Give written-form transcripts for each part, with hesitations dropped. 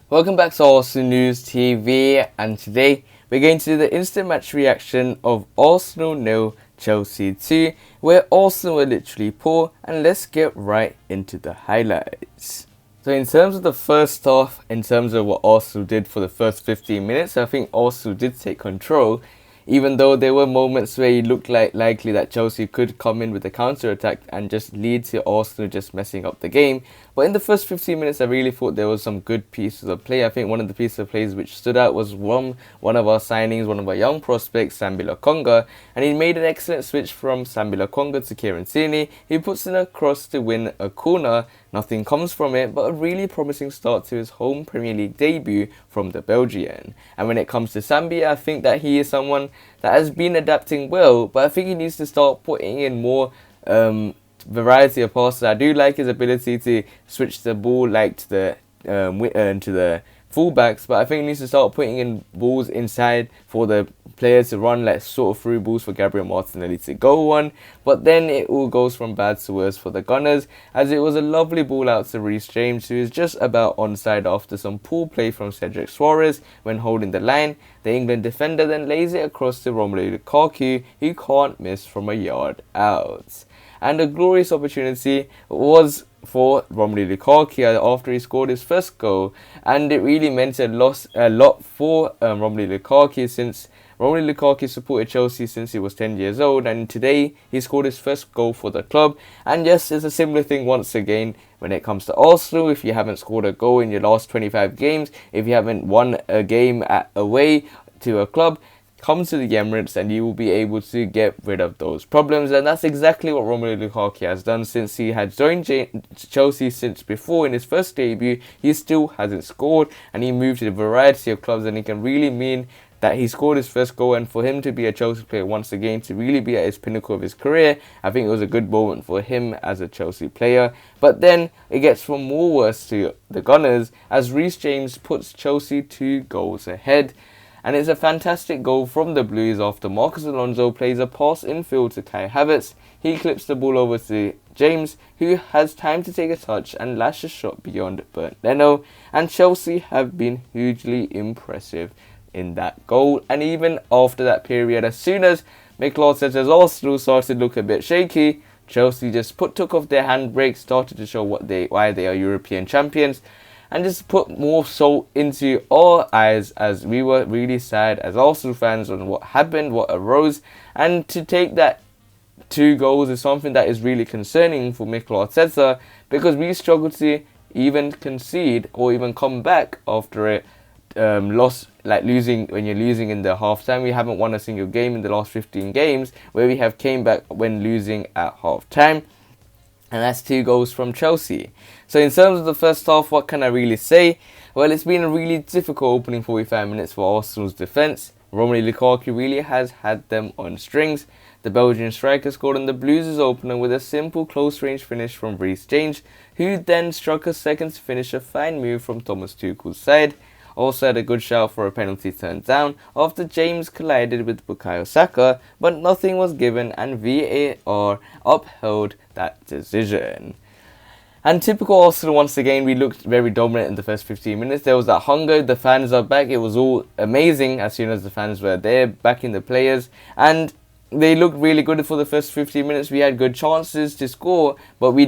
Welcome back to Arsenal News TV, and today we're going to do the instant match reaction of Arsenal 0, Chelsea 2, where Arsenal were literally poor, and let's get right into the highlights. So in terms of the first half, in terms of what Arsenal did for the first 15 minutes, I think Arsenal did take control, even though there were moments where it looked likely that Chelsea could come in with a counter-attack and just lead to Arsenal just messing up the game. But in the first 15 minutes, I really thought there was some good pieces of play. I think one of the pieces of plays which stood out was one of our signings, one of our young prospects, Sambi Lokonga, and he made an excellent switch from Sambi Lokonga to Kieran Tierney. He puts in a cross to win a corner. Nothing comes from it, but a really promising start to his home Premier League debut from the Belgian. And when it comes to Sambi, I think that he is someone that has been adapting well, but I think he needs to start putting in more variety of passes. I do like his ability to switch the ball to the fullbacks, but I think he needs to start putting in balls inside for the players to run, like sort of through balls for Gabriel Martinelli to go on. But then it all goes from bad to worse for the Gunners, as it was a lovely ball out to Reece James, who is just about onside after some poor play from Cedric Soares when holding the line. The England defender then lays it across to Romelu Lukaku, who can't miss from a yard out. And a glorious opportunity was for Romelu Lukaku after he scored his first goal, and it really meant a lot for Romelu Lukaku, since Romelu Lukaku supported Chelsea since he was 10 years old, and today he scored his first goal for the club. And yes, it's a similar thing once again when it comes to Arsenal. If you haven't scored a goal in your last 25 games, if you haven't won a game away to a club, come to the Emirates and you will be able to get rid of those problems. And that's exactly what Romelu Lukaku has done since he had joined Chelsea since before. In his first debut, he still hasn't scored, and he moved to a variety of clubs, and it can really mean that he scored his first goal. And for him to be a Chelsea player once again, to really be at his pinnacle of his career, I think it was a good moment for him as a Chelsea player. But then it gets from more worse to the Gunners, as Reece James puts Chelsea 2 goals ahead. And it's a fantastic goal from the Blues after Marcus Alonso plays a pass infield to Kai Havertz. He clips the ball over to James, who has time to take a touch and lash a shot beyond Bernd Leno. And Chelsea have been hugely impressive in that goal. And even after that period, as soon as Mikel Arteta's Arsenal started to look a bit shaky, Chelsea just took off their handbrake, started to show why they are European champions, and just put more salt into our eyes, as we were really sad as Arsenal fans on what happened, what arose. And to take that 2 goals is something that is really concerning for Mikel Arteta, because we struggled to even concede or even come back after a loss, like losing. When you're losing in the half time, we haven't won a single game in the last 15 games where we have came back when losing at half time. And that's 2 goals from Chelsea. So in terms of the first half, what can I really say? Well, it's been a really difficult opening 45 minutes for Arsenal's defence. Romelu Lukaku really has had them on strings. The Belgian striker scored on the Blues' opener with a simple close-range finish from Reece James, who then struck a second to finish a fine move from Thomas Tuchel's side. Also had a good shout for a penalty turned down after James collided with Bukayo Saka, but nothing was given and VAR upheld that decision. And typical Arsenal once again, we looked very dominant in the first 15 minutes. There was that hunger, the fans are back. It was all amazing as soon as the fans were there, backing the players, and they looked really good for the first 15 minutes. We had good chances to score, but we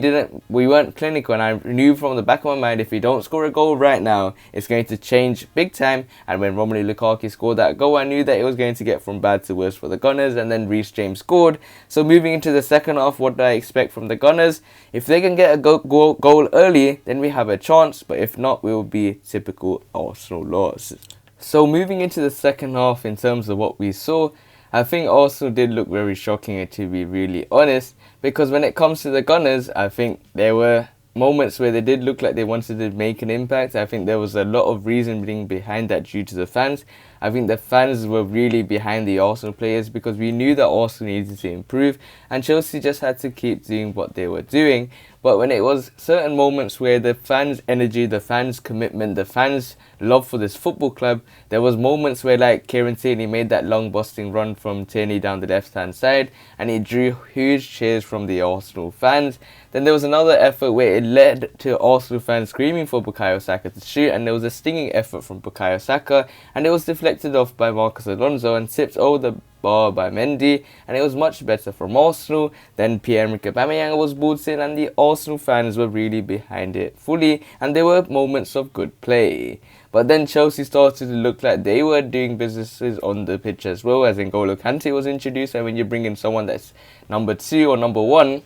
weren't clinical. And I knew from the back of my mind, if we don't score a goal right now, it's going to change big time. And when Romelu Lukaku scored that goal, I knew that it was going to get from bad to worse for the Gunners. And then Reece James scored. So moving into the second half, what do I expect from the Gunners? If they can get a goal early, then we have a chance. But if not, we will be typical Arsenal loss. So moving into the second half, in terms of what we saw, I think Arsenal did look very shocking, to be really honest, because when it comes to the Gunners, I think there were moments where they did look like they wanted to make an impact. I think there was a lot of reasoning behind that due to the fans. I think the fans were really behind the Arsenal players because we knew that Arsenal needed to improve and Chelsea just had to keep doing what they were doing. But when it was certain moments where the fans' energy, the fans' commitment, the fans' love for this football club, there was moments where like Kieran Tierney made that long busting run from Tierney down the left-hand side and it drew huge cheers from the Arsenal fans. Then there was another effort where it led to Arsenal fans screaming for Bukayo Saka to shoot, and there was a stinging effort from Bukayo Saka and it was deflected off by Marcus Alonso and tipped over the bar by Mendy, and it was much better from Arsenal. Then Pierre-Emerick Aubameyang was brought in and the Arsenal fans were really behind it fully and there were moments of good play. But then Chelsea started to look like they were doing businesses on the pitch as well, as N'Golo Kante was introduced, and when you bring in someone that's number 2 or number 1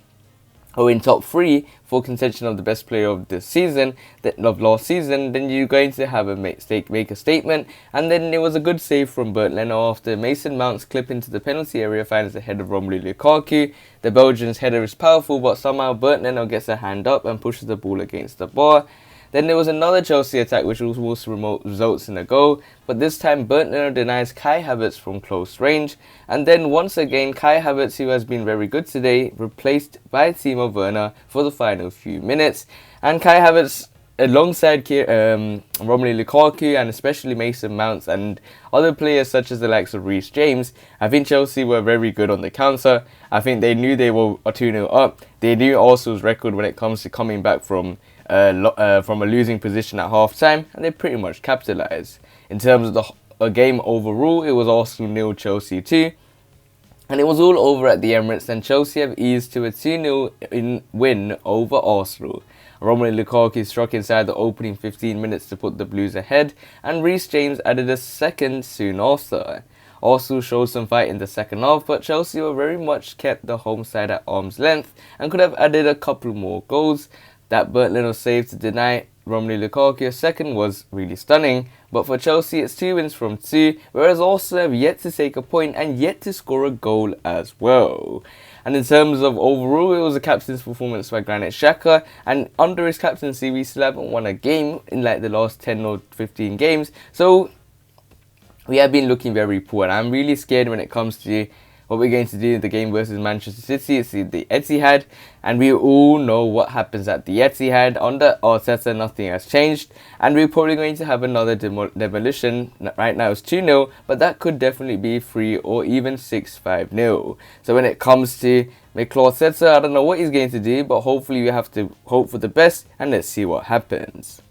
or in top 3 for contention of the best player of the season, of last season, then you're going to have a make a statement. And then it was a good save from Bernd Leno after Mason Mount's clip into the penalty area finds the head of Romelu Lukaku. The Belgian's header is powerful, but somehow Bernd Leno gets a hand up and pushes the ball against the bar. Then there was another Chelsea attack which also results in a goal, but this time Bernd Leno denies Kai Havertz from close range, and then once again Kai Havertz, who has been very good today, replaced by Timo Werner for the final few minutes. And Kai Havertz, alongside Romelu Lukaku and especially Mason Mount and other players such as the likes of Reece James, I think Chelsea were very good on the counter. I think they knew they were 2-0 up. They knew Arsenal's record when it comes to coming back from a losing position at half time, and they pretty much capitalised. In terms of the game overall, it was Arsenal 0, Chelsea 2. And it was all over at the Emirates, and Chelsea have eased to a 2-0 win over Arsenal. Romelu Lukaku struck inside the opening 15 minutes to put the Blues ahead, and Reece James added a second soon after. Arsenal showed some fight in the second half, but Chelsea were very much kept the home side at arm's length and could have added a couple more goals. That Bernd Leno save to deny Romelu Lukaku a second was really stunning, but for Chelsea it's 2 wins from 2, whereas Arsenal have yet to take a point and yet to score a goal as well. And in terms of overall, it was a captain's performance by Granit Xhaka, and under his captaincy we still haven't won a game in like the last 10 or 15 games, so we have been looking very poor, and I'm really scared when it comes to what we're going to do in the game versus Manchester City. It's the Etihad, and we all know what happens at the Etihad. Under Arteta, nothing has changed, and we're probably going to have another demolition. Right now it's 2-0, but that could definitely be 3 or even 6-5-0. So when it comes to Mikel Arteta, I don't know what he's going to do, but hopefully we have to hope for the best, and let's see what happens.